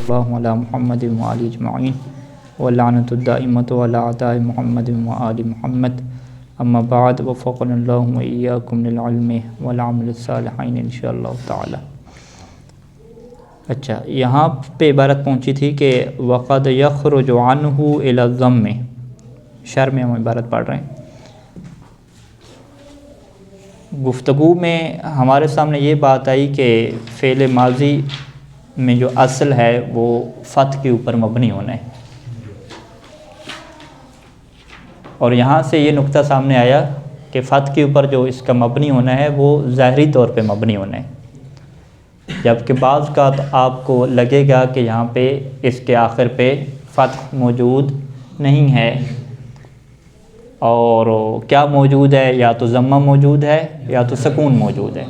اللہ علی محمد و آل اجمعین واللعنۃ الدائمۃ علی اعداء محمد و آل محمد اما بعد وفقنا اللہ و ایاکم للعلم والعمل الصالحین انشاءاللہ تعالی۔ اچھا، یہاں پہ عبارت پہنچی تھی کہ وقد یخرج عنہ الی الذم، شرح میں ہم عبارت پڑھ رہے ہیں۔ گفتگو میں ہمارے سامنے یہ بات آئی کہ فعل ماضی میں جو اصل ہے وہ فتح کے اوپر مبنی ہونا ہے، اور یہاں سے یہ نقطہ سامنے آیا کہ فتح کے اوپر جو اس کا مبنی ہونا ہے وہ ظاہری طور پہ مبنی ہونا ہے، جبکہ بعض کا آپ کو لگے گا کہ یہاں پہ اس کے آخر پہ فتح موجود نہیں ہے، اور کیا موجود ہے؟ یا تو ضمہ موجود ہے یا تو سکون موجود ہے۔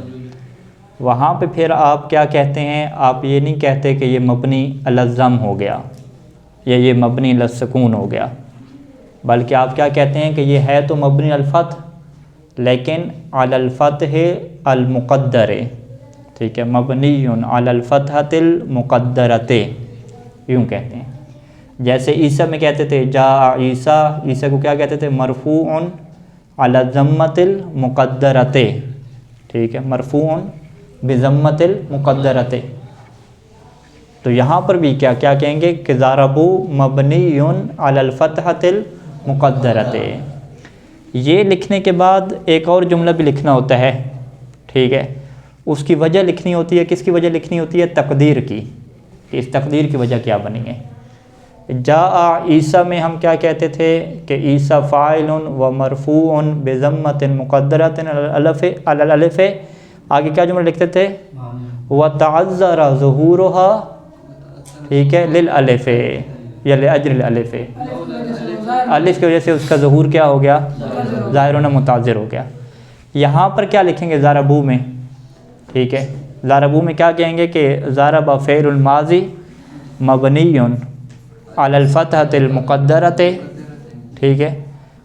وہاں پہ پھر آپ کیا کہتے ہیں؟ آپ یہ نہیں کہتے کہ یہ مبنی علی الضم ہو گیا یا یہ مبنی علی السکون ہو گیا، بلکہ آپ کیا کہتے ہیں کہ یہ ہے تو مبنی علی الفتح لیکن علی الفتح المقدر، ٹھیک ہے، مبنی علی الفتحۃ المقدرۃ، یوں کہتے ہیں۔ جیسے عیسیٰ میں کہتے تھے جاء عیسیٰ، عیسیٰ کو کیا کہتے تھے؟ مرفوع علی الضمۃ المقدرۃ، ٹھیک ہے، مرفوع بضمۃ المقدرۃ۔ تو یہاں پر بھی کیا کہیں گے کہ ضربوا مبنی علی الفتحۃ المقدرۃ۔ یہ لکھنے کے بعد ایک اور جملہ بھی لکھنا ہوتا ہے، ٹھیک ہے، اس کی وجہ لکھنی ہوتی ہے۔ کس کی وجہ لکھنی ہوتی ہے؟ تقدیر کی، کہ اس تقدیر کی وجہ کیا بنی ہے۔ جاء عیسیٰ میں ہم کیا کہتے تھے کہ عیسیٰ فاعل و مرفوع بضمۃ مقدرۃ علی الالف، آگے کیا جملہ لکھتے تھے؟ وتعذر ظہورها، ٹھیک ہے، للالف یا لاجل الالف، الف کی وجہ سے اس کا ظہور کیا ہو گیا؟ ظاہر ہونا متعذر ہو گیا۔ یہاں پر کیا لکھیں گے؟ ضربوا میں، ٹھیک ہے، ضربوا میں کیا کہیں گے کہ ضرب فعل الماضی مبنی علی الفتحۃ المقدرۃ، ٹھیک ہے،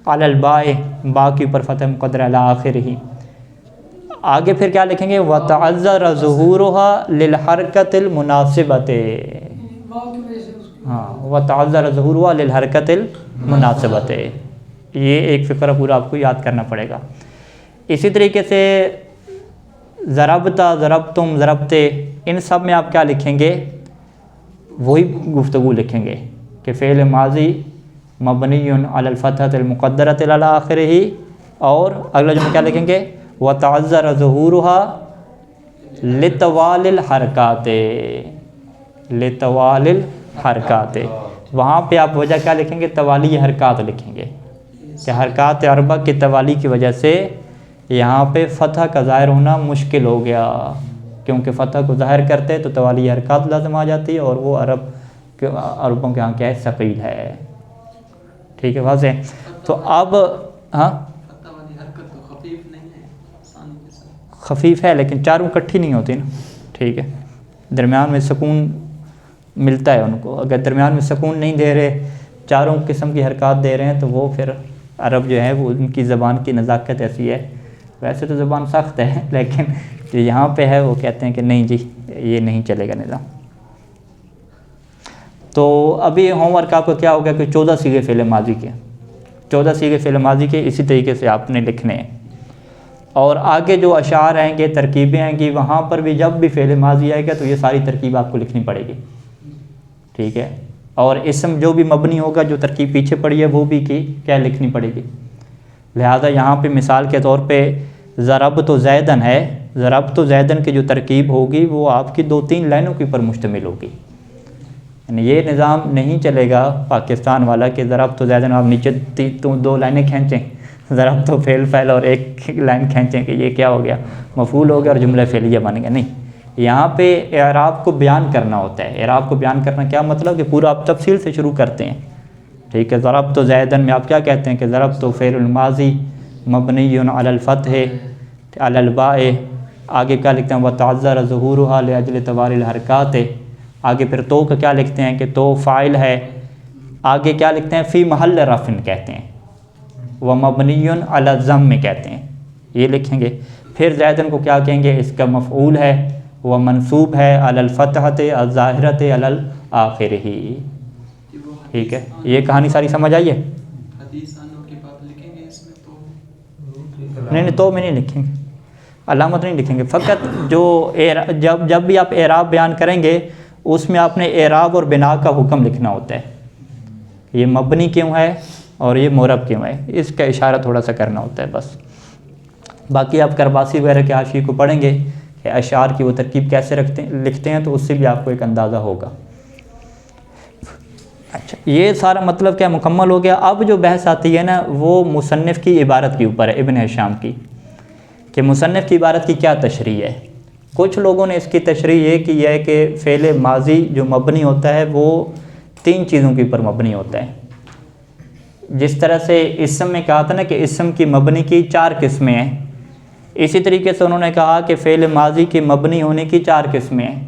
علی الباء، با کے اوپر فتح مقدر علی آخرہ۔ آگے پھر کیا لکھیں گے؟ وتعذر ظہورها للحرکۃ المناسبۃ، ہاں، وتعذر ظہورها للحرکۃ المناسبۃ۔ یہ ایک فقرہ پورا آپ کو یاد کرنا پڑے گا۔ اسی طریقے سے ضربت، ضربتم، ضربتے، ان سب میں آپ کیا لکھیں گے؟ وہی گفتگو لکھیں گے کہ فعل ماضی مبنی علی الفتحۃ المقدرۃ علی آخرہ، اور اگلا جملہ کیا لکھیں گے؟ وتعذر ظہورها لطوال الحرکات، لطوال الحرکات۔ وہاں پہ آپ وجہ کیا لکھیں گے؟ توالی حرکات لکھیں گے کہ حرکات اربع کی توالی کی وجہ سے یہاں پہ فتح کا ظاہر ہونا مشکل ہو گیا، کیونکہ فتح کو ظاہر کرتے تو توالی حرکات لازم آ جاتی ہے، اور وہ عربوں کے ہاں کیا ہے؟ ثقیل ہے، ٹھیک ہے، واضح۔ تو اب ہاں خفیف ہے لیکن چاروں اکٹھی نہیں ہوتی نا، ٹھیک ہے، درمیان میں سکون ملتا ہے ان کو۔ اگر درمیان میں سکون نہیں دے رہے، چاروں قسم کی حرکات دے رہے ہیں، تو وہ پھر عرب جو ہے وہ ان کی زبان کی نزاکت ایسی ہے، ویسے تو زبان سخت ہے لیکن جو یہاں پہ ہے وہ کہتے ہیں کہ نہیں جی یہ نہیں چلے گا نظام۔ تو ابھی ہوم ورک آپ کا کیا ہوگا کہ 14 صیغے فعل ماضی کے، 14 صیغے فعل ماضی کے اسی طریقے سے آپ نے لکھنے ہیں، اور آگے جو اشعار آئیں گے، ترکیبیں آئیں گی، وہاں پر بھی جب بھی فعل ماضی آئے گا تو یہ ساری ترکیب آپ کو لکھنی پڑے گی، ٹھیک ہے، اور اسم جو بھی مبنی ہوگا، جو ترکیب پیچھے پڑی ہے وہ بھی کیا لکھنی پڑے گی۔ لہٰذا یہاں پہ مثال کے طور پہ ضربت زیدن ہے، ضربت زیدن کی جو ترکیب ہوگی وہ آپ کی 2-3 لائنوں کے اوپر مشتمل ہوگی، یعنی یہ نظام نہیں چلے گا پاکستان والا کہ ضربت زیدن آپ نیچے 2 لائنیں کھینچیں، ضربت فعل اور ایک لائن کھینچیں کہ یہ کیا ہو گیا؟ مفعول ہو گیا اور جملہ فعلیہ بن گیا۔ نہیں، یہاں پہ اعراب کو بیان کرنا ہوتا ہے۔ اعراب کو بیان کرنا کیا مطلب؟ کہ پورا آپ تفصیل سے شروع کرتے ہیں، ٹھیک ہے۔ ضربت زیدن میں آپ کیا کہتے ہیں کہ ضربت فعل الماضی مبنی علی الفتح علی الباء، آگے کیا لکھتے ہیں؟ وتعذر ظہورها لاجل توال الحرکات۔ آگے پھر تو کا کیا لکھتے ہیں کہ تو فاعل ہے، آگے کیا لکھتے ہیں؟ فی محل رفع کہتے ہیں، ومبنی علی الضم کہتے ہیں، یہ لکھیں گے۔ پھر زیدن کو کیا کہیں گے؟ اس کا مفعول ہے، وہ منصوب ہے علی الفتحۃ الظاہرۃ علی آخرہ. ٹھیک ہے, یہ کہانی ساری سمجھ آئی ہے؟ نہیں تو میں نہیں لکھیں گے, علامت نہیں لکھیں گے, فقط جو جب بھی آپ اعراب بیان کریں گے اس میں آپ نے اعراب اور بنا کا حکم لکھنا ہوتا ہے, یہ مبنی کیوں ہے اور یہ معرب کیوں ہے, اس کا اشارہ تھوڑا سا کرنا ہوتا ہے بس. باقی آپ کرباسی وغیرہ کے حاشیے کو پڑھیں گے کہ اشعار کی وہ ترکیب کیسے لکھتے ہیں تو اس سے بھی آپ کو ایک اندازہ ہوگا. اچھا, یہ سارا مطلب کیا مکمل ہو گیا. اب جو بحث آتی ہے نا وہ مصنف کی عبارت کے اوپر ہے, ابن ہشام کی, کہ مصنف کی عبارت کی کیا تشریح ہے. کچھ لوگوں نے اس کی تشریح یہ کی ہے کہ فعل ماضی جو مبنی ہوتا ہے وہ 3 چیزوں کے اوپر مبنی ہوتا ہے. جس طرح سے اسم میں کہا تھا نا کہ اسم کی مبنی کی 4 قسمیں ہیں, اسی طریقے سے انہوں نے کہا کہ فعل ماضی کی مبنی ہونے کی 4 قسمیں ہیں.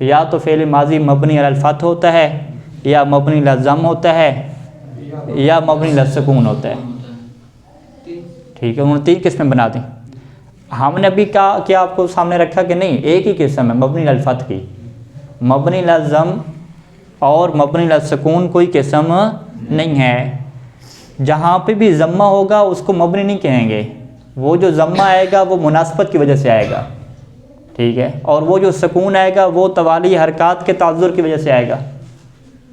یا تو فعل ماضی مبنی علی الفتح ہوتا ہے, یا مبنی علی الضم ہوتا ہے, یا مبنی علی السکون ہوتا ہے. ٹھیک ہے, انہوں نے 3 قسمیں بنا دیں. ہم نے ابھی کہا کہ آپ کو سامنے رکھا کہ نہیں, ایک ہی قسم ہے مبنی علی الفتح کی. مبنی علی الضم اور مبنی علی السکون کوئی قسم نہیں ہے. جہاں پہ بھی ضمہ ہوگا اس کو مبنی نہیں کہیں گے, وہ جو ضمہ آئے گا وہ مناسبت کی وجہ سے آئے گا. ٹھیک ہے, اور وہ جو سکون آئے گا وہ توالی حرکات کے تعذر کی وجہ سے آئے گا,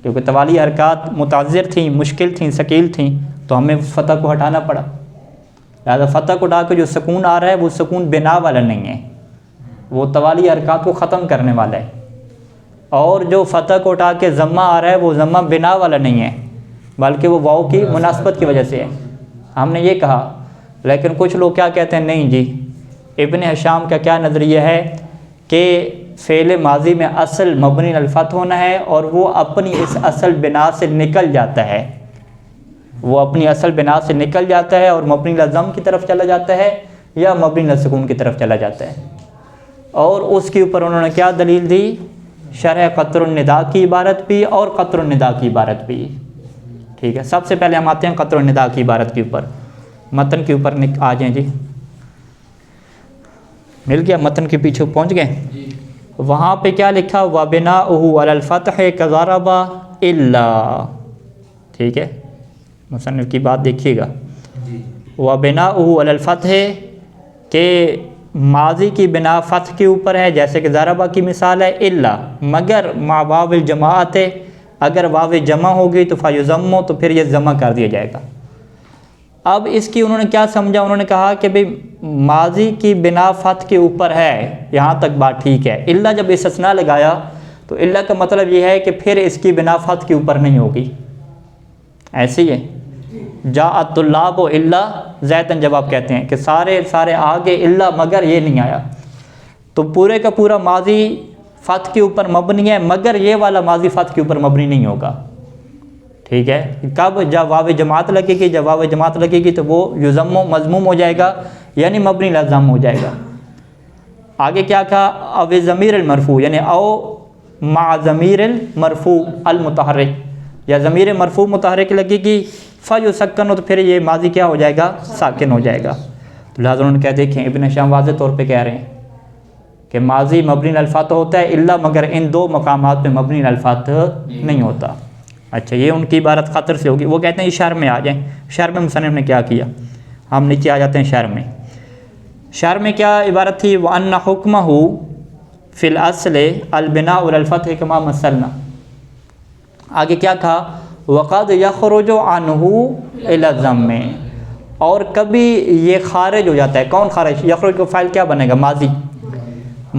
کیونکہ توالی حرکات متعذر تھیں, مشکل تھیں, ثقیل تھیں, تو ہمیں اس فتح کو ہٹانا پڑا. لہٰذا فتح کو اٹھا کے جو سکون آ رہا ہے وہ سکون بنا والا نہیں ہے, وہ توالی حرکات کو ختم کرنے والا ہے. اور جو فتح کو اٹھا کے ضمہ آ رہا ہے وہ ضمہ بنا والا نہیں ہے, بلکہ وہ واو کی مناسبت کی وجہ سے ہے. ہم نے یہ کہا. لیکن کچھ لوگ کیا کہتے ہیں, نہیں جی, ابن ہشام کا کیا نظریہ ہے کہ فعل ماضی میں اصل مبنی علی الفتح ہونا ہے, اور وہ اپنی اس اصل بنا سے نکل جاتا ہے, وہ اپنی اصل بنا سے نکل جاتا ہے اور مبنی علی الضم کی طرف چلا جاتا ہے یا مبنی علی السکون کی طرف چلا جاتا ہے. اور اس کے اوپر انہوں نے کیا دلیل دی, شرح قطر النداء کی عبارت بھی اور قطر النداء کی عبارت بھی. ٹھیک ہے, سب سے پہلے ہم آتے ہیں قطر النداء کی عبارت کے اوپر. متن کے اوپر آ جائیں جی, مل گیا, متن کے پیچھے پہنچ گئے. وہاں پہ کیا لکھا, وَبِنَاؤُهُ عَلَى الْفَتْحِ كَضَرَبَ إِلَّا. ٹھیک ہے, مصنف کی بات دیکھیے گا. وَبِنَاؤُهُ عَلَى الْفَتْحِ کہ ماضی کی بنا فتح کے اوپر ہے, جیسے کہ ضربہ کی مثال ہے. إِلَّا مگر مع واو الجماعت, اگر واو جمع ہوگی تو فَيُضَمُّ تو پھر یہ جمع کر دیا جائے گا. اب اس کی انہوں نے کیا سمجھا, انہوں نے کہا کہ بھئی ماضی کی بنا فتح کے اوپر ہے, یہاں تک بات ٹھیک ہے. الا جب استثناء لگایا تو الا کا مطلب یہ ہے کہ پھر اس کی بنا فتح کے اوپر نہیں ہوگی. ایسے ہی ہے, جاء الطلاب الا زیدن, جب آپ کہتے ہیں کہ سارے آگے الا مگر یہ نہیں آیا, تو پورے کا پورا ماضی فتح کے اوپر مبنی ہے, مگر یہ والا ماضی فتح کے اوپر مبنی نہیں ہوگا. ٹھیک ہے, کب, جب واو جماعت لگے گی, جب واو جماعت لگے گی تو وہ یضم مضموم ہو جائے گا, یعنی مبنی علی الضم ہو جائے گا. آگے کیا کہا, او ضمیر المرفوع, یعنی او مع ضمیر المرفوع المتحرک, یا ضمیر مرفوع متحرک لگے گی, فیسکن, تو پھر یہ ماضی کیا ہو جائے گا, ساکن ہو جائے گا. تو لہٰذا انہوں نے کہا, دیکھیں ابن ہشام واضح طور پہ کہہ رہے ہیں کہ ماضی مبنی علی الفتح ہوتا ہے الا مگر ان 2 مقامات پہ مبنی علی الفتح نہیں ہوتا. اچھا, یہ ان کی عبارت خطر سے ہوگی. وہ کہتے ہیں شرح میں آ جائیں. شرح میں مصنف نے کیا کیا, ہم نیچے آ جاتے ہیں شرح میں. شرح میں کیا عبارت تھی, وَأَنَّ حُكْمَهُ فِي الْأَصْلِ الْبِنَاءُ عَلَى الْفَتْحِ كَمَا مَثَّلْنَا. آگے کیا کہا, وَقَدْ يَخْرُجُ عَنْهُ إِلَى الضَّمِّ, اور کبھی یہ خارج ہو جاتا ہے. کون خارج, یخرج کا فاعل کیا بنے گا, ماضی.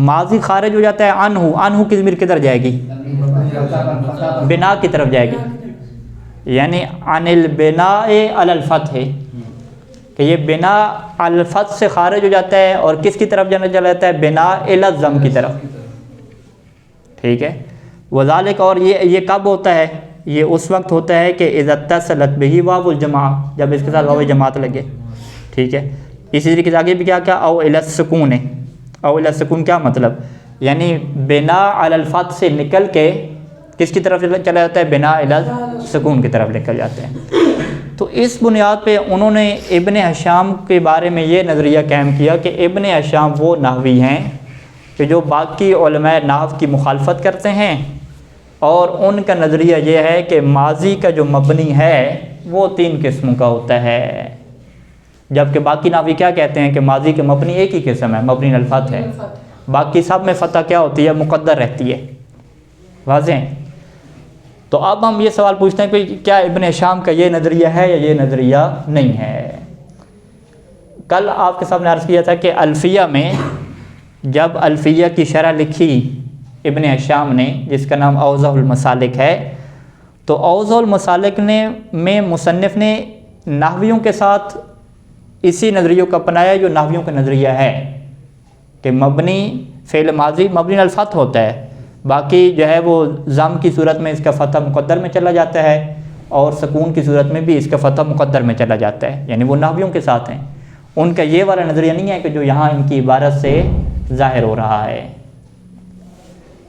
ماضی خارج ہو جاتا ہے عنہ کی ضمیر کدھر جائے گی, بنا کی طرف جائے گی, یعنی عن البناء علی الفتح, کہ یہ بنا علی الفتح سے خارج ہو جاتا ہے اور کس کی طرف چلا جاتا ہے, بنا الی الضم کی طرف. ٹھیک ہے, وذالک, اور یہ کب ہوتا ہے, یہ اس وقت ہوتا ہے کہ اذا اتصلت بہ واو الجماع, جب اس کے ساتھ واو جماعت لگے. ٹھیک ہے, اسی طریقے سے آگے بھی کیا او الی السکون ہے. او الی السکون کیا مطلب, یعنی بنا علی الفتح سے نکل کے کس کی طرف چلا جاتا ہے, بنا الی السکون کی طرف نکل جاتے ہیں. تو اس بنیاد پہ انہوں نے ابن ہشام کے بارے میں یہ نظریہ قائم کیا کہ ابن ہشام وہ نحوی ہیں کہ جو باقی علماء نحو کی مخالفت کرتے ہیں اور ان کا نظریہ یہ ہے کہ ماضی کا جو مبنی ہے وہ 3 قسموں کا ہوتا ہے، جبکہ باقی نحوی کیا کہتے ہیں کہ ماضی کے مبنی ایک ہی قسم ہے، مبنی الفتح ہے، باقی سب میں فتح کیا ہوتی ہے؟ مقدر رہتی ہے۔ واضح؟ تو اب ہم یہ سوال پوچھتے ہیں کہ کیا ابن ہشام کا یہ نظریہ ہے یا یہ نظریہ نہیں ہے؟ کل آپ کے سامنے عرض کیا تھا کہ الفیہ میں جب الفیہ کی شرح لکھی ابن ہشام نے، جس کا نام اوضح المسالک ہے، تو اوضح المسالک میں مصنف نے نحویوں کے ساتھ اسی نظریوں کو اپنایا جو نحویوں کا نظریہ ہے کہ مبنی فعل ماضی مبنی الفتح ہوتا ہے، باقی جو ہے وہ ضم کی صورت میں اس کا فتح مقدر میں چلا جاتا ہے اور سکون کی صورت میں بھی اس کا فتح مقدر میں چلا جاتا ہے، یعنی وہ نحویوں کے ساتھ ہیں۔ ان کا یہ والا نظریہ نہیں ہے کہ جو یہاں ان کی عبارت سے ظاہر ہو رہا ہے۔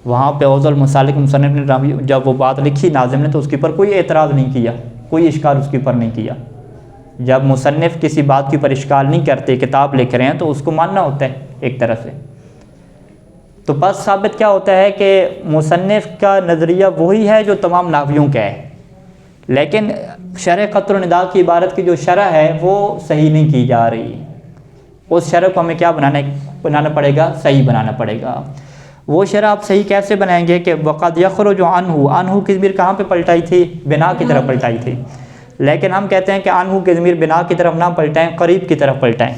وہاں پہ اوضح المسالک مصنف نے جب وہ بات لکھی ناظم نے تو اس کے اوپر کوئی اعتراض نہیں کیا، کوئی اشکال اس کے اوپر نہیں کیا۔ جب مصنف کسی بات کے اوپر اشکال نہیں کرتے، کتاب لکھ رہے ہیں تو اس کو ماننا ہوتا ہے ایک طرح سے۔ تو بس ثابت کیا ہوتا ہے کہ مصنف کا نظریہ وہی ہے جو تمام نحویوں کا ہے، لیکن شرح قطر و ندا کی عبارت کی جو شرح ہے وہ صحیح نہیں کی جا رہی، اس شرح کو ہمیں کیا بنانا پڑے گا؟ صحیح بنانا پڑے گا۔ وہ شرح آپ صحیح کیسے بنائیں گے کہ وقد یخرج عنہ کی ضمیر کہاں پہ پلٹائی تھی؟ بنا کی طرف پلٹائی تھی، لیکن ہم کہتے ہیں کہ عنہ کی ضمیر بنا کی طرف نہ پلٹائیں، قریب کی طرف پلٹائیں۔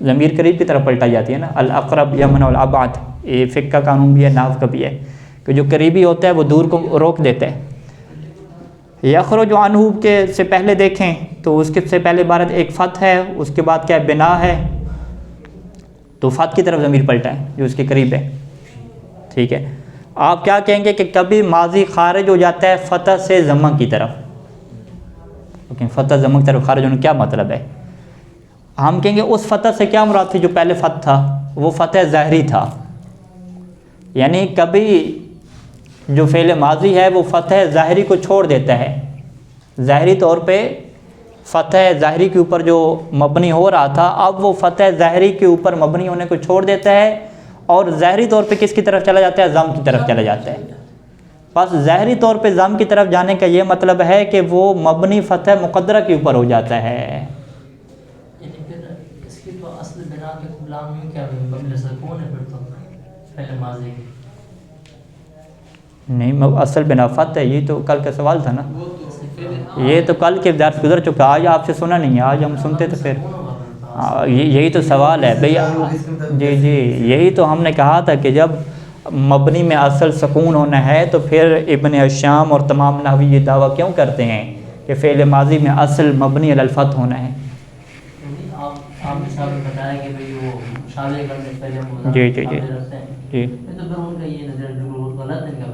ضمیر قریب کی طرف پلٹائی جاتی ہے نا، الاقرب یمنع الابعد، یہ فقہ کا قانون بھی ہے، نحو کا بھی ہے کہ جو قریبی ہوتا ہے وہ دور کو روک دیتا ہے۔ یخرج عنہ کے سے پہلے دیکھیں تو اس کے سے پہلے عبارت ایک فتح ہے، اس کے بعد کیا ہے؟ بنا ہے، تو فتح کی طرف ضمیر پلٹائیں جو اس کے قریب ہے، ٹھیک ہے۔ آپ کیا کہیں گے کہ کبھی ماضی خارج ہو جاتا ہے فتح سے ضمہ کی طرف، لیکن فتح ضمہ کی طرف خارج ہونے کیا مطلب ہے؟ ہم کہیں گے اس فتح سے کیا مراد تھی جو پہلے فتح تھا؟ وہ فتح ظاہری تھا، یعنی کبھی جو فعل ماضی ہے وہ فتح ظاہری کو چھوڑ دیتا ہے، ظاہری طور پہ فتح ظاہری کے اوپر جو مبنی ہو رہا تھا اب وہ فتح ظاہری کے اوپر مبنی ہونے کو چھوڑ دیتا ہے اور ظاہری طور پہ کس کی طرف چلا جاتا ہے؟ ضم کی طرف چلا جاتا ہے۔ بس ظاہری طور پہ ضم کی طرف جانے کا یہ مطلب ہے کہ وہ مبنی فتح مقدرہ کے اوپر ہو جاتا ہے۔ یعنی پھر اس کی تو اصل بنا کے غلام میں کیا مبنی سکون ہے پھر تو فعل ماضی کی؟ نہیں، اصل بنا فتح ہے، یہ تو کل کا سوال تھا نا، یہ تو کل کے درس گزر چکا، آج آپ سے سنا نہیں ہے، آج ہم سنتے تو پھر یہی تو سوال ہے بھئی۔ جی یہی تو ہم نے کہا تھا کہ جب مبنی میں اصل سکون ہونا ہے تو پھر ابن ہشام اور تمام نحوی یہ دعویٰ کیوں کرتے ہیں کہ فعل ماضی میں اصل مبنی علی الفتح ہونا ہے؟ آپ مثال میں بتایا کہ بھئی وہ شامل کرنے پہلے مضاف جی رکھتے ہیں، جی تو پھر ان کا یہ نظر بالکل غلط ہے کیا؟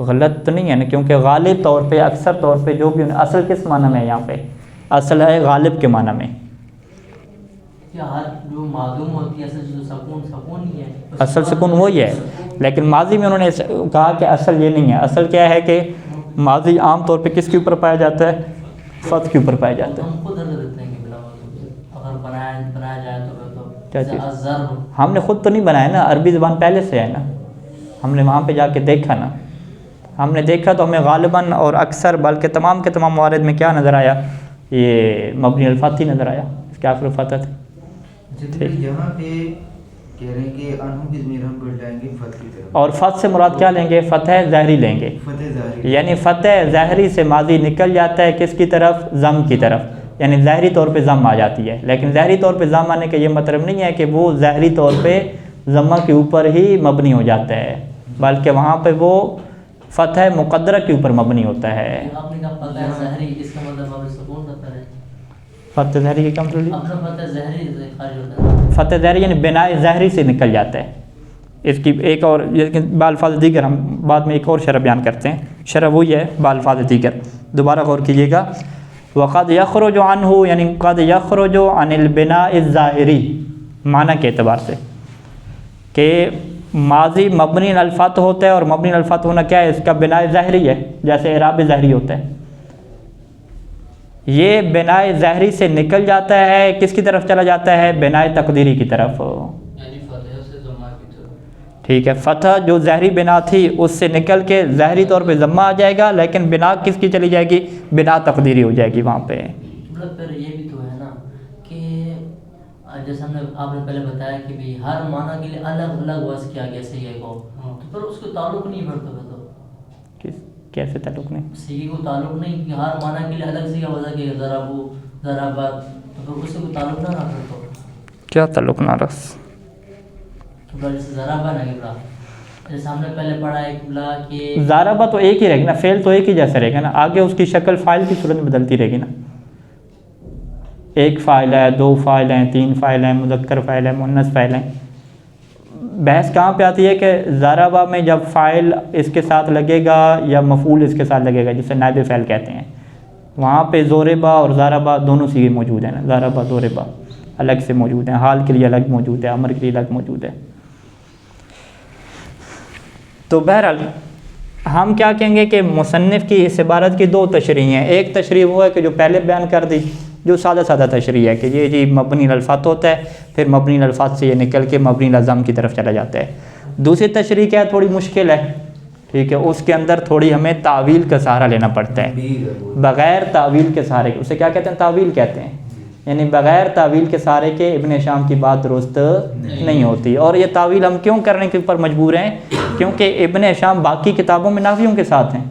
غلط تو نہیں ہے نا، کیونکہ غالب طور پہ اکثر طور پہ جو بھی اصل کس معنی میں ہے یہاں پہ؟ اصل ہے غالب کے معنی میں، کیا ہر جو معدوم ہوتی ہے اصل جو سکون ہی ہے، اصل سکون وہی ہے، لیکن ماضی میں انہوں نے کہا کہ اصل یہ نہیں ہے۔ اصل کیا ہے کہ ماضی عام طور پہ کس کے اوپر پایا جاتا ہے؟ فتح کے اوپر پایا جاتا ہے۔ ہم خود حضرت دیتے ہیں کہ بلا اگر بنایا جائے تو کیا چیز؟ الضرب ہم نے خود تو نہیں بنایا نا، عربی زبان پہلے سے ہے نا، ہم نے وہاں پہ جا کے دیکھا نا، ہم نے دیکھا تو ہمیں غالباً اور اکثر بلکہ تمام کے تمام موارد میں کیا نظر آیا؟ یہ مبنی الفتح ہی نظر آیا، اس کے آخر فتح تھی۔ یہاں پہ کہہ رہے ہیں کہ عنہ کی ضمیر ہم پلٹائیں گے فتح کی طرف، اور فتح سے مراد کیا لیں گے؟ فتح ظاہری لیں گے، فتح ظاہری، یعنی فتح ظاہری سے ماضی نکل جاتا ہے کس کی طرف؟ ضم کی طرف، یعنی ظاہری طور پہ ضم آ جاتی ہے، لیکن ظاہری طور پہ ضم آنے کا یہ مطلب نہیں ہے کہ وہ ظاہری طور پہ ضمہ کے اوپر ہی مبنی ہو جاتا ہے، بلکہ وہاں پہ وہ فتح مقدرہ کے اوپر مبنی ہوتا ہے۔ آپ نے کہا فتح ظاہری، اس کا مطلب آپ سکون کرتا ہے، فتح ظاہری کا کیا مطلب؟ اپنا فتح ظاہری سے خارج ہوتا ہے، فتح ظاہری یعنی بنا ظاہری سے نکل جاتا ہے۔ اس کی ایک اور بالفاظ دیگر ہم بعد میں ایک اور شرح بیان کرتے ہیں، شرح وہی ہے بالفاظ دیگر، دوبارہ غور کیجیے گا۔ وقد یخرج عنہ یعنی قد یخرج عن البناء الظاہری، معنی کے اعتبار سے کہ ماضی مبنی علی الفتح ہوتا ہے، اور مبنی علی الفتح ہونا کیا ہے؟ اس کا بناء ظاہری ہے، جیسے اعراب ظاہری ہوتا ہے، یہ بناء ظاہری سے نکل جاتا ہے، کس کی طرف چلا جاتا ہے؟ بناء تقدیری کی طرف، ٹھیک ہے، فتح جو ظاہری بنا تھی اس سے نکل کے ظاہری طور پہ ضمہ آ جائے گا، لیکن بنا کس کی چلی جائے گی؟ بنا تقدیری ہو جائے گی وہاں پہ۔ مطلب پھر یہ بھی تو ہے نا کہ جیسے آپ نے پہلے بتایا کہ بھی ہر معنی کے لیے الگ الگ وضع کیا گیا سیغے کو، تو پھر اس کو تعلق نہیں بڑھتا ہے تو کیسے تعلق نہیں؟ سیغے کو تعلق نہیں کہ ہر معنی کے لیے الگ سیغہ وضع کیا، ضربو ضربت، تو پھر اس سے کوئی تعلق نہ رکھ تو کیا تعلق نہ رکھ؟ جیسے ضربہ نا قبلہ، جیسے ہم نے پہلے پڑھا ہے قبلہ کہ ضربہ تو ایک ہی رہے گا نا، فعل تو ایک ہی جیسا رہے گا نا، آگے اس کی شکل فاعل کی صورت میں بدلتی رہے گی نا، ایک فاعل ہے، دو فاعل ہیں، تین فاعل ہیں، مذکر فاعل ہے، مؤنث فاعل ہیں۔ بحث کہاں پہ آتی ہے کہ ضربہ میں جب فاعل اس کے ساتھ لگے گا یا مفعول اس کے ساتھ لگے گا، جسے نائب فاعل کہتے ہیں، وہاں پہ ضربہ اور ضربہ دونوں سیغے موجود ہیں نا، ضربہ ضربہ الگ سے موجود ہیں، حال کے لیے الگ موجود ہے، امر کے لیے الگ موجود ہے۔ تو بہرحال ہم کیا کہیں گے کہ مصنف کی اس عبارت کی دو تشریح ہیں، ایک تشریح وہ ہے کہ جو پہلے بیان کر دی، جو سادہ سادہ تشریح ہے کہ یہ جی مبنی الفاظ ہوتا ہے، پھر مبنی الفاظ سے یہ نکل کے مبنی الضم کی طرف چلا جاتا ہے۔ دوسری تشریح کیا ہے؟ تھوڑی مشکل ہے، ٹھیک ہے، اس کے اندر تھوڑی ہمیں تعویل کا سہارا لینا پڑتا ہے، بغیر تعویل کے سہارے، اسے کیا کہتے ہیں؟ تعویل کہتے ہیں، یعنی بغیر تعویل کے سہارے کے ابن ہشام کی بات درست نہیں ہوتی۔ اور یہ تعویل ہم کیوں کرنے کے اوپر مجبور ہیں؟ کیونکہ ابن ہشام باقی کتابوں میں نحویوں کے ساتھ ہیں،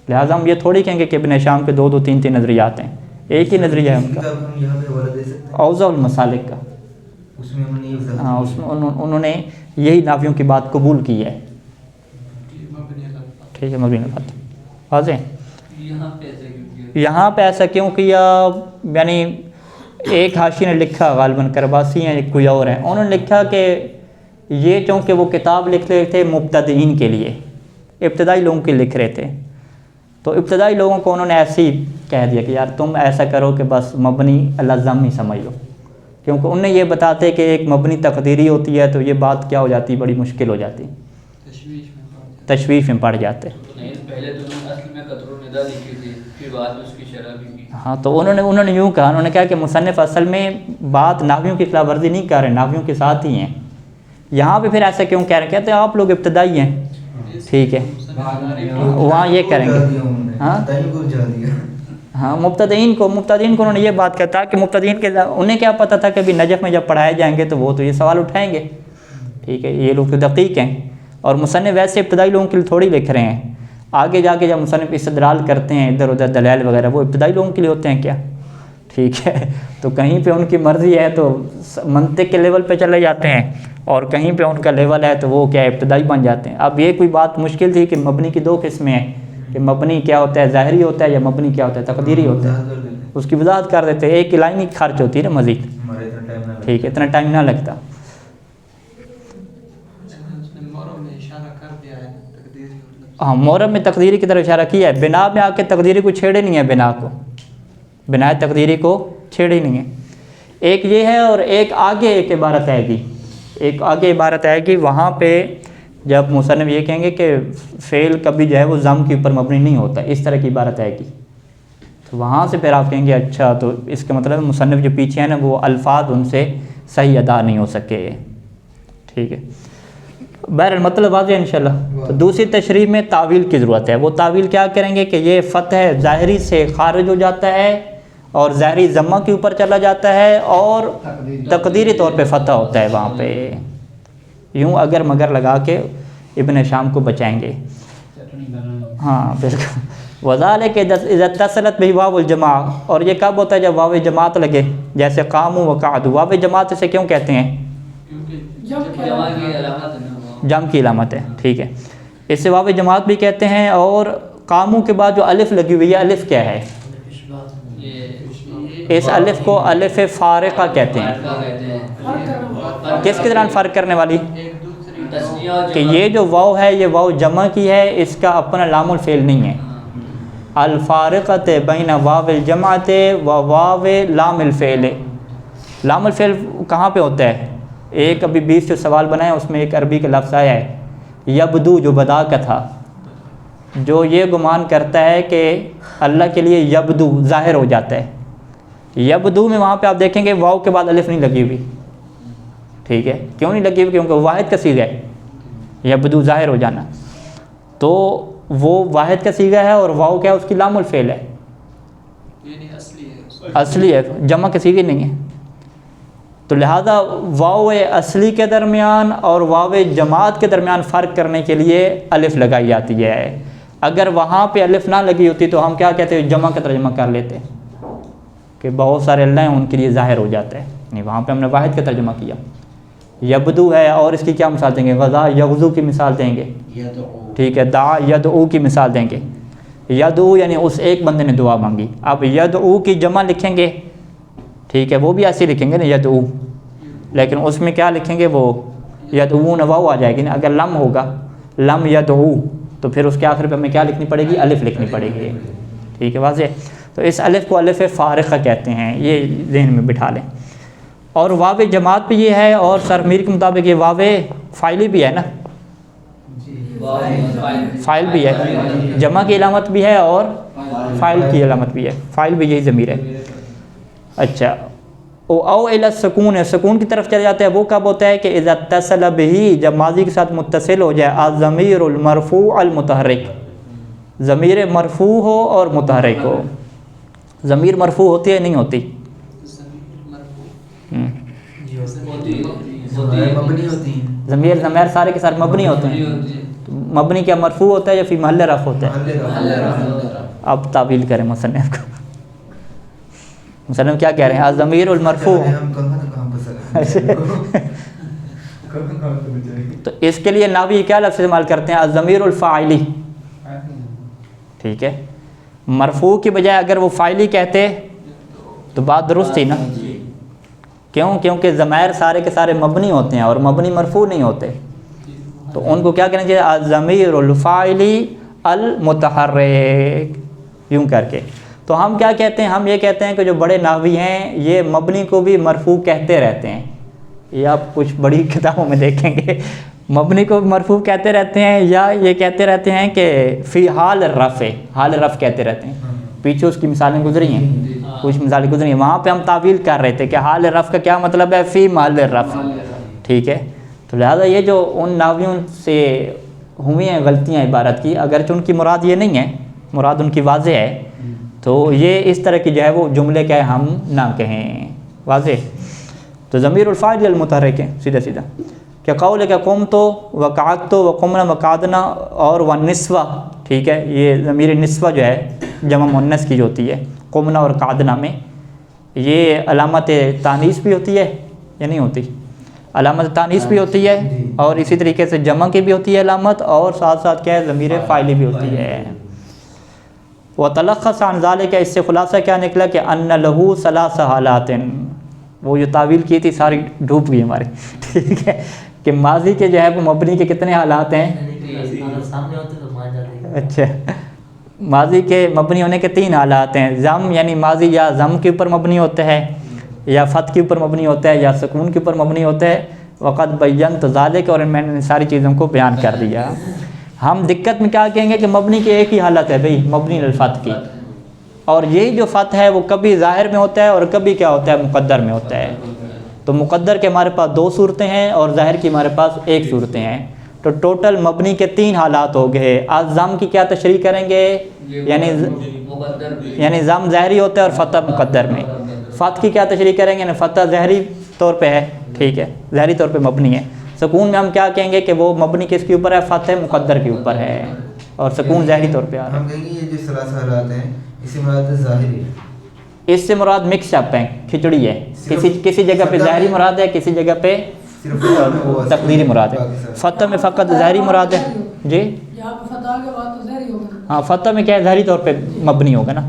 لہٰذا ہم یہ تھوڑی کہیں گے کہ ابن ہشام کے دو دو تین تین نظریات ہیں، ایک ہی نظریہ ہے ان کا، اوضاع المسالک کا، ہاں اس میں انہوں نے یہی نحویوں کی بات قبول کی ہے، ٹھیک ہے، مبنی الفاظ واضح۔ یہاں پہ ایسا کیوں کیا؟ یعنی ایک حاشی نے لکھا، غالباً کرباسی ہیں ایک کوئی اور ہیں، انہوں نے لکھا کہ یہ چونکہ وہ کتاب لکھ رہے تھے مبتدئین کے لیے، ابتدائی لوگوں کے لکھ رہے تھے، تو ابتدائی لوگوں کو انہوں نے ایسے ہی کہہ دیا کہ یار تم ایسا کرو کہ بس مبنی الضم ہی سمجھ لو، کیونکہ انہیں یہ بتاتے کہ ایک مبنی تقدیری ہوتی ہے تو یہ بات کیا ہو جاتی، بڑی مشکل ہو جاتی، تشویش میں پڑ جاتے۔ پہلے تو اصل میں قطر و ندا لکھی تھی، پھر بعد میں اس کی شرح بھی کی۔ ہاں تو انہوں نے یوں کہا، انہوں نے کہا کہ مصنف اصل میں بات نحویوں کی خلاف ورزی نہیں کر رہے، نحویوں کے ساتھ ہی ہیں، یہاں پہ پھر ایسا کیوں کہہ رہے ہیں؟ کہتے ہیں آپ لوگ ابتدائی ہیں، ٹھیک ہے، وہاں یہ کریں گے، ہاں مبتدئین کو انہوں نے یہ بات کہتا کہ مبتدئین کے انہیں کیا پتہ تھا کہ ابھی نجف میں جب پڑھائے جائیں گے تو وہ تو یہ سوال اٹھائیں گے، ٹھیک ہے، یہ لوگ تو دقیق ہیں، اور مصنف ویسے ابتدائی لوگوں کے لیے تھوڑی لکھ رہے ہیں، آگے جا کے جب مصنف استدلال کرتے ہیں ادھر ادھر دلائل وغیرہ، وہ ابتدائی لوگوں کے لیے ہوتے ہیں کیا، ٹھیک ہے، تو کہیں پہ ان کی مرضی ہے تو منطق کے لیول پہ چلے جاتے ہیں، اور کہیں پہ ان کا لیول ہے تو وہ کیا ابتدائی بن جاتے ہیں۔ اب یہ کوئی بات مشکل تھی کہ مبنی کی دو قسمیں ہیں، کہ مبنی کیا ہوتا ہے، ظاہری ہوتا ہے، یا مبنی کیا ہوتا ہے، تقدیری ہوتا ہے، اس کی وضاحت کر دیتے ہیں، ایک لائن ہی خرچ ہوتی ہے نا مزید، ٹھیک ہے، اتنا ٹائم نہ لگتا۔ ہاں مورب میں تقدیری کی طرف اشارہ کیا ہے، بنا میں آ کے تقدیری کو چھیڑے نہیں ہے، بنا تقدیری کو چھیڑے نہیں ہے، ایک یہ ہے، اور ایک آگے ایک عبارت آئے گی، ایک آگے عبارت آئے گی، وہاں پہ جب مصنف یہ کہیں گے کہ فعل کبھی جو ہے وہ ضم کے اوپر مبنی نہیں ہوتا، اس طرح کی عبارت آئے گی، تو وہاں سے پھر آپ کہیں گے اچھا تو اس کا مطلب مصنف جو پیچھے ہیں نا وہ الفاظ ان سے صحیح ادا نہیں ہو سکے، ٹھیک ہے، بہرحال مطلب واضح ہے انشاءاللہ۔ تو دوسری تشریح میں تعویل کی ضرورت ہے، وہ تعویل کیا کریں گے کہ یہ فتح ظاہری سے خارج ہو جاتا ہے اور ظاہری ضمہ کے اوپر چلا جاتا ہے، اور تقدیری طور پہ فتح ہوتا ہے وہاں پہ، یوں اگر مگر لگا کے ابن ہشام کو بچائیں گے، ہاں بالکل۔ وذالک اذا اتصلت بہ واو الجماع، اور یہ کب ہوتا ہے؟ جب واو جماعت لگے، جیسے قاموا وقعدوا، واو جماعت اسے کیوں کہتے ہیں؟ جمع کی علامت ہے، ٹھیک ہے، اسے واو جماعت بھی کہتے ہیں، اور قاموا کے بعد جو الف لگی ہوئی ہے، الف کیا ہے؟ اس الف کو الف فارقہ کہتے ہیں، کس کے دوران فرق کرنے والی؟ کہ یہ جو واو ہے یہ واو جمع کی ہے، اس کا اپنا لام الفعل نہیں ہے، الفارقۃ بین واو الجمعۃ و واو لام الفعل، لام الفعل کہاں پہ ہوتا ہے؟ ایک ابھی 20 جو سوال بنایا اس میں ایک عربی کا لفظ آیا ہے یبدو، جو بدا کا تھا، جو یہ گمان کرتا ہے کہ اللہ کے لیے یبدو ظاہر ہو جاتا ہے، یبدو میں وہاں پہ آپ دیکھیں گے واو کے بعد الف نہیں لگی ہوئی، ٹھیک ہے، کیوں نہیں لگی ہوئی؟ کیونکہ واحد کا صیغہ ہے، یبدو ظاہر ہو جانا، تو وہ واحد کا صیغہ ہے اور واو کیا ہے، اس کی لام الفعل ہے، یعنی اصلی ہے، جمع کے صیغے نہیں ہے. تو لہذا واو اصلی کے درمیان اور واو جماعت کے درمیان فرق کرنے کے لیے الف لگائی جاتی ہے. اگر وہاں پہ الف نہ لگی ہوتی تو ہم کیا کہتے ہیں، جمع کا ترجمہ کر لیتے کہ بہت سارے اللہ ہیں ان کے لیے ظاہر ہو جاتا ہے. نہیں، وہاں پہ ہم نے واحد کا ترجمہ کیا. یبدو ہے، اور اس کی کیا مثال دیں گے، غزا یغزو کی مثال دیں گے، ٹھیک ہے. دعا یدعو کی مثال دیں گے. یدعو یعنی اس ایک بندے نے دعا مانگی. اب یدعو کی جمع لکھیں گے، ٹھیک ہے، وہ بھی ایسے لکھیں گے نا یدعو، لیکن اس میں کیا لکھیں گے، وہ یدعون واو آ جائے گی نا. اگر لم ہوگا، لم یدعو، تو پھر اس کے آخر پہ ہمیں کیا لکھنی پڑے گی، الف لکھنی پڑے گی. ٹھیک ہے، واضح. تو اس الف کو الف فارقہ کہتے ہیں، یہ ذہن میں بٹھا لیں. اور واو جماعت بھی یہ ہے، اور سر میر کے مطابق یہ واو فاعلی بھی ہے نا، فاعل بھی ہے، جمع کی علامت بھی ہے اور فاعل کی علامت بھی ہے. فاعل بھی یہی ضمیر ہے. اچھا، او الی السکون ہے، سکون کی طرف چلے جاتے ہیں. وہ کب ہوتا ہے کہ اذا اتصل به، جب ماضی کے ساتھ متصل ہو جائے، الضمیر المرفوع المتحرک، ضمیر مرفوع ہو اور متحرک ہو. ضمیر مرفوع ہوتی ہے نہیں ہوتی، مبنی ہوتی ہیں، ضمیر ضمیر سارے کے سارے مبنی ہوتے ہیں. تو مبنی کیا مرفوع ہوتا ہے یا فی محل رفع ہوتا ہے؟ اب تعویل کریں مصنف کو. مصنف کیا کہہ رہے ہیں، الضمیر المرفوع. ہم کہاں پسند تو اس کے لیے ناوی کیا لفظ استعمال کرتے ہیں، الضمیر الفاعلی. ٹھیک ہے، مرفوع کی بجائے اگر وہ فاعلی کہتے تو بات درست تھی نا. کیوں؟ کیونکہ ضمائر سارے کے سارے مبنی ہوتے ہیں اور مبنی مرفوع نہیں ہوتے. تو ان کو کیا کہنا چاہیے، الضمیر الفاعلی المتحرک، یوں کر کے. تو ہم کیا کہتے ہیں، ہم یہ کہتے ہیں کہ جو بڑے نحوی ہیں یہ مبنی کو بھی مرفوع کہتے رہتے ہیں. یہ آپ کچھ بڑی کتابوں میں دیکھیں گے، مبنی کو مرفوع کہتے رہتے ہیں، یا یہ کہتے رہتے ہیں کہ فی حال الرفع، حال رفع کہتے رہتے ہیں. پیچھے اس کی مثالیں گزری ہیں، کچھ مثالیں گزری ہیں، وہاں پہ ہم تعویل کر رہے تھے کہ حال رفع کا کیا مطلب ہے، فی محل رفع. ٹھیک ہے. تو لہٰذا یہ جو ان ناویوں سے ہوئی ہیں غلطیاں عبارت کی، اگرچہ ان کی مراد یہ نہیں ہے، مراد ان کی واضح ہے، تو یہ اس طرح کی جو ہے وہ جملے کہ ہم نہ کہیں. واضح. تو ضمیر الفاعل المتحرک ہے سیدھا سیدھا. کہ قول کہ قم تو وقعت تو وقمنا وقعدنا اور ونسوہ. ٹھیک ہے، یہ ضمیر نسوہ جو ہے جمع مؤنث کی جو ہوتی ہے قمنا اور قعدنا میں، یہ علامت تانیث بھی ہوتی ہے یا نہیں ہوتی، علامت تانیث بھی ہوتی ہے، اور اسی طریقے سے جمع کی بھی ہوتی ہے علامت، اور ساتھ ساتھ کیا ہے، ضمیر فاعلی بھی ہوتی ہے. وتلخص عن ذلك، اس سے خلاصہ کیا نکلا کہ ان له ثلاث حالات. وہ جو تعویل کی تھی ساری ڈوب گئی ہماری. ٹھیک ہے، کہ ماضی کے جو ہے وہ مبنی کے کتنے حالات ہیں، اگر سامنے ہوتے تو مان جاتے. اچھا، ماضی کے مبنی ہونے کے 3 حالات ہیں. ضم یعنی ماضی یا ضم کے اوپر مبنی ہوتا ہے، یا فتح کے اوپر مبنی ہوتا ہے، یا سکون کے اوپر مبنی ہوتا ہے. وقت بینت ذالک، اور میں نے ساری چیزوں کو بیان کر دیا. ہم دقت میں کیا کہیں گے کہ مبنی کی ایک ہی حالت ہے بھئی، مبنی الفتح کی، اور یہی جو فتح ہے وہ کبھی ظاہر میں ہوتا ہے اور کبھی کیا ہوتا ہے، مقدر میں ہوتا ہے. تو مقدر کے ہمارے پاس 2 صورتیں ہیں اور ظاہر کی ہمارے پاس 1 صورتیں ہیں. تو ٹوٹل مبنی کے 3 حالات ہو گئے. ضم کی کیا تشریح کریں گے، یعنی ضم ظاہری ہوتا ہے اور فتح مقدر میں. فتح کی کیا تشریح کریں گے، یعنی فتح ظاہری طور پہ ہے، ٹھیک ہے، ظاہری طور پہ مبنی ہے. سکون میں ہم کیا کہیں گے کہ وہ مبنی کس کے اوپر ہے، فتح مقدر کے اوپر ہے، اور سکون ظاہری طور پہ آ رہا ہے. ہم کہیں گے یہ جو 3 حالات ہیں اس سے مراد ظاہری، اس سے مراد مکس اپ ہے، کھچڑی ہے. کسی جگہ پہ ظاہری مراد ہے، کسی جگہ پہ تقدیری مراد ہے. فتح میں فقط ظاہری مراد ہے. جی ہاں، فتح میں کیا ہے، ظاہری طور پہ مبنی ہوگا نا.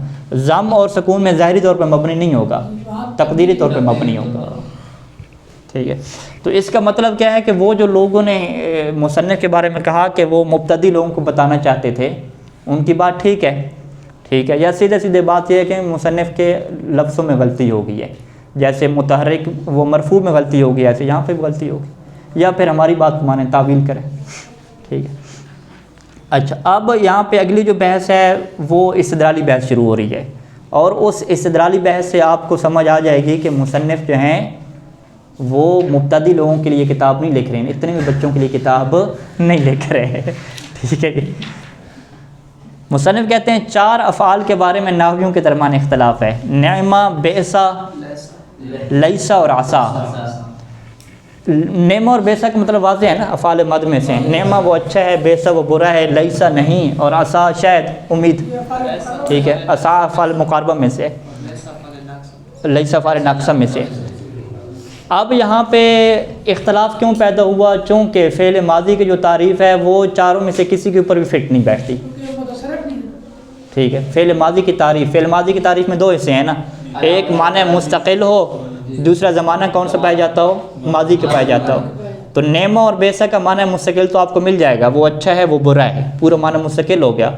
ضم اور سکون میں ظاہری طور پہ مبنی نہیں ہوگا، تقدیری طور پہ مبنی ہوگا. ٹھیک ہے. تو اس کا مطلب کیا ہے کہ وہ جو لوگوں نے مصنف کے بارے میں کہا کہ وہ مبتدی لوگوں کو بتانا چاہتے تھے، ان کی بات ٹھیک ہے، ٹھیک ہے. یا سیدھے سیدھے بات یہ ہے کہ مصنف کے لفظوں میں غلطی ہو گئی ہے. جیسے متحرک وہ مرفوع میں غلطی ہوگی، ایسے یہاں پہ بھی غلطی ہوگی، یا پھر ہماری بات مانیں، تعویل کریں. ٹھیک ہے. اچھا، اب یہاں پہ اگلی جو بحث ہے وہ استدلالی بحث شروع ہو رہی ہے، اور اس استدلالی بحث سے آپ کو سمجھ آ جائے گی کہ مصنف جو ہیں وہ مبتدی لوگوں کے لیے کتاب نہیں لکھ رہے ہیں، اتنے بھی بچوں کے لیے کتاب نہیں لکھ رہے ہیں، ٹھیک ہے جی۔ مصنف کہتے ہیں 4 افعال کے بارے میں نحویوں کے درمیان اختلاف ہے، نعمہ، بیسا، لیسا اور عصا۔ نعمہ اور بیسا کا مطلب واضح ہے نا، افعال مد میں سے نعمہ وہ اچھا ہے، بیسا وہ برا ہے، لیسا نہیں، اور عصا شاید امید، ٹھیک ہے، عصا افعال مقاربہ میں سے، لیسا افعال ناقصہ میں سے۔ اب یہاں پہ اختلاف کیوں پیدا ہوا؟ چونکہ فعل ماضی کی جو تعریف ہے وہ چاروں میں سے کسی کے اوپر بھی فٹ نہیں بیٹھتی، ٹھیک ہے۔ فعل ماضی کی تعریف میں 2 حصے ہیں نا، ایک معنی مستقل ہو، دوسرا زمانہ کون سا پایا جاتا ہو؟ ماضی کے پایا جاتا ہو۔ تو نعمہ اور بیسا کا معنی مستقل تو آپ کو مل جائے گا، وہ اچھا ہے وہ برا ہے، پورا معنی مستقل ہو گیا،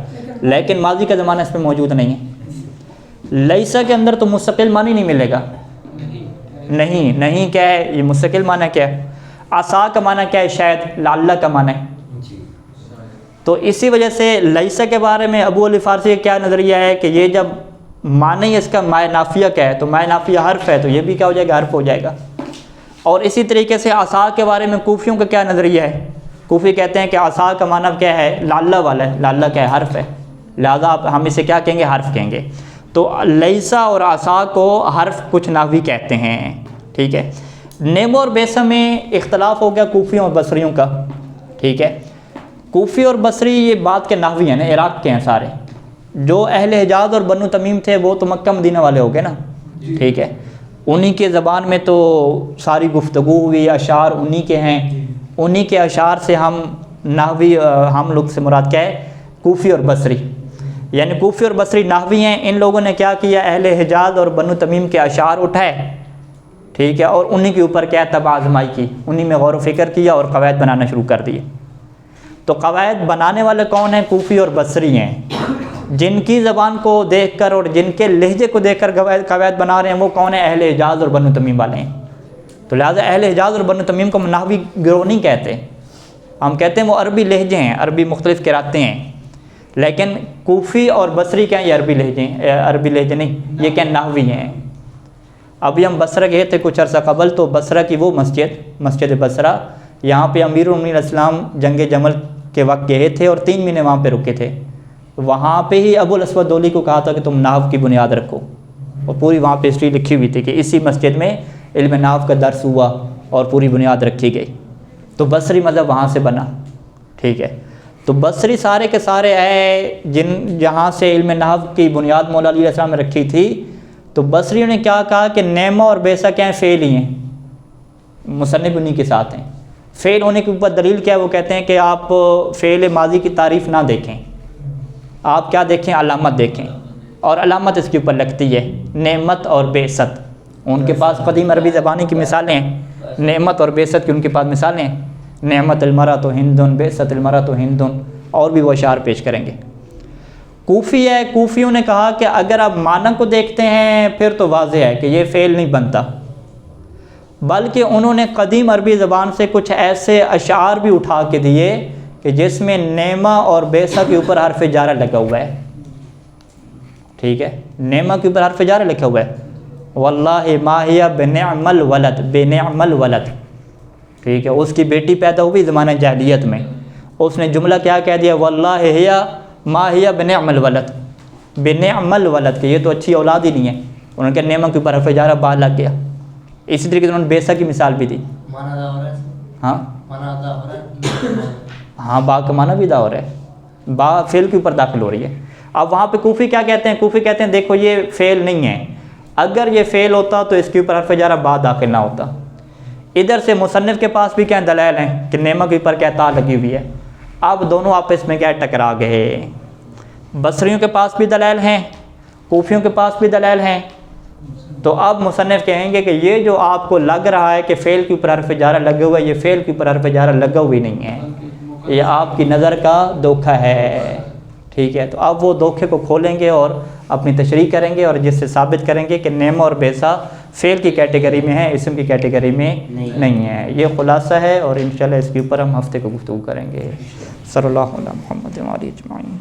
لیکن ماضی کا زمانہ اس میں موجود نہیں ہے۔ لیسا کے اندر تو مستقل معنی نہیں ملے گا، نہیں کیا ہے یہ مستقل معنی کیا ہے؟ عصا کا معنی کیا ہے؟ شاید، لعل کا معنی ہے۔ تو اسی وجہ سے لیسا کے بارے میں ابو علی فارسی کا کیا نظریہ ہے کہ یہ جب معنی اس کا مائے نافیہ کا ہے تو مائے نافیہ حرف ہے، تو یہ بھی کیا ہو جائے گا؟ حرف ہو جائے گا۔ اور اسی طریقے سے عصا کے بارے میں کوفیوں کا کیا نظریہ ہے؟ کوفی کہتے ہیں کہ عصا کا معنی کیا ہے؟ لعل والا ہے، لعل کیا ہے؟ حرف ہے، لہذا ہم اسے کیا کہیں گے؟ حرف کہیں گے۔ تو لیسا اور عصا کو حرف کچھ نحوی کہتے ہیں، ٹھیک ہے۔ نعمہ اور بیسا میں اختلاف ہو گیا کوفیوں اور بصریوں کا، ٹھیک ہے۔ کوفی اور بصری یہ بات کے نحوی ہیں نا، عراق کے ہیں سارے، جو اہل حجاز اور بنو تمیم تھے وہ تو مکہ مدینہ والے ہو گئے نا، ٹھیک ہے۔ انہی کے زبان میں تو ساری گفتگو ہوئی، اشعار انہی کے ہیں، انہی کے اشعار سے ہم نحوی، ہم لوگ سے مراد کیا ہے؟ کوفی اور بصری، یعنی کوفی اور بصری نحوی ہیں۔ ان لوگوں نے کیا کیا؟ اہل حجاز اور بنو تمیم کے اشعار اٹھائے، ٹھیک ہے، اور انہی کے اوپر کیا طب آزمائی کی، انہی میں غور و فکر کیا اور قواعد بنانا شروع کر دیے۔ تو قواعد بنانے والے کون ہیں؟ کوفی اور بصری ہیں۔ جن کی زبان کو دیکھ کر اور جن کے لہجے کو دیکھ کر قواعد بنا رہے ہیں وہ کون ہیں؟ اہل حجاز اور بنو تمیم والے ہیں۔ تو لہٰذا اہل حجاز اور بنو تمیم کو نحوی گروہ نہیں کہتے، ہم کہتے ہیں وہ عربی لہجے ہیں، عربی مختلف قراتیں ہیں۔ لیکن کوفی اور بصری کیا ہیں؟ یہ عربی لہجے ہیں، عربی لہجے نہیں، یہ کیا نحوی ہیں۔ ابھی ہم بصرہ گئے تھے کچھ عرصہ قبل، تو بصرہ کی وہ مسجد بصرہ، یہاں پہ امیر المومنین اسلام جنگ جمل کے وقت گئے تھے اور 3 مہینے وہاں پہ رکے تھے۔ وہاں پہ ہی ابو الاسود دولی کو کہا تھا کہ تم نحو کی بنیاد رکھو، اور پوری وہاں پہ ہسٹری لکھی ہوئی تھی کہ اسی مسجد میں علم نحو کا درس ہوا اور پوری بنیاد رکھی گئی۔ تو بصری مذہب وہاں سے بنا، ٹھیک ہے۔ تو بصری سارے کے سارے جہاں سے علم نحو کی بنیاد مولا علی علیہ السلام نے رکھی تھی، تو بصریوں نے کیا کہا کہ نعمہ اور بیسا کیا ہیں؟ فعل ہی ہیں، مصنف انہی کے ساتھ ہیں۔ فعل ہونے کے اوپر دلیل کیا ہے؟ وہ کہتے ہیں کہ آپ فعل ماضی کی تعریف نہ دیکھیں، آپ کیا دیکھیں؟ علامت دیکھیں، اور علامت اس کے اوپر لگتی ہے نعمت اور بیست۔ ان کے پاس قدیم عربی زبانی کی مثالیں ہیں، نعمت اور بیست کی ان کے پاس مثالیں ہیں، نعمت المرأۃ ہندن، بیست المرأۃ ہندن، اور بھی وہ اشعار پیش کریں گے۔ کوفی ہے، کوفیوں نے کہا کہ اگر آپ معنی کو دیکھتے ہیں پھر تو واضح ہے کہ یہ فعل نہیں بنتا، بلکہ انہوں نے قدیم عربی زبان سے کچھ ایسے اشعار بھی اٹھا کے دیے کہ جس میں نعمہ اور بیسا کے اوپر حرف جارہ لگا ہوا ہے، ٹھیک ہے، نعمہ کے اوپر حرف جارہ لکھا ہوا ہے، واللہ ما ہی بنعم الولد، بنعم الولد، ٹھیک ہے، اس کی بیٹی پیدا ہوئی زمانہ جاہلیت میں، اس نے جملہ کیا کہہ دیا؟ واللہ ہی ما ہی بنعم الولد، بنعم الولد، کہ یہ تو اچھی اولاد ہی نہیں ہے، انہوں نے کہا نعمہ کے اوپر حرف جارہ با لگ گیا۔ اسی طریقے سے انہوں نے بیسا کی مثال بھی دی، ہاں با کا معنی بھی دا ہو رہا ہے، با فعل کے اوپر داخل ہو رہی ہے۔ اب وہاں پہ کوفی کیا کہتے ہیں؟ کوفی کہتے ہیں دیکھو یہ فعل نہیں ہے، اگر یہ فعل ہوتا تو اس کے اوپر حرف جارہ با داخل نہ ہوتا۔ ادھر سے مصنف کے پاس بھی کیا دلائل ہیں کہ نعمہ کے اوپر کیا تا لگی ہوئی ہے۔ اب دونوں آپس میں کیا ٹکرا گئے، بصریوں کے پاس بھی دلائل ہیں، کوفیوں کے پاس بھی دلائل ہیں۔ تو اب مصنف کہیں گے کہ یہ جو آپ کو لگ رہا ہے کہ فعل کے اوپر حرف جارہ لگا ہوا ہے، یہ فعل کے اوپر حرف جارہ لگا ہوئی نہیں ہے، یہ آپ کی نظر کا دھوکہ ہے، ٹھیک ہے۔ تو اب وہ دھوکے کو کھولیں گے اور اپنی تشریح کریں گے، اور جس سے ثابت کریں گے کہ نعمہ اور بیسا فعل کی کیٹیگری میں ہے، اسم کی کیٹیگری میں نہیں ہے۔ یہ خلاصہ ہے، اور انشاءاللہ اس کے اوپر ہم ہفتے کو گفتگو کریں گے۔ صلی اللہ علیہ محمد و آلہ اجمعین۔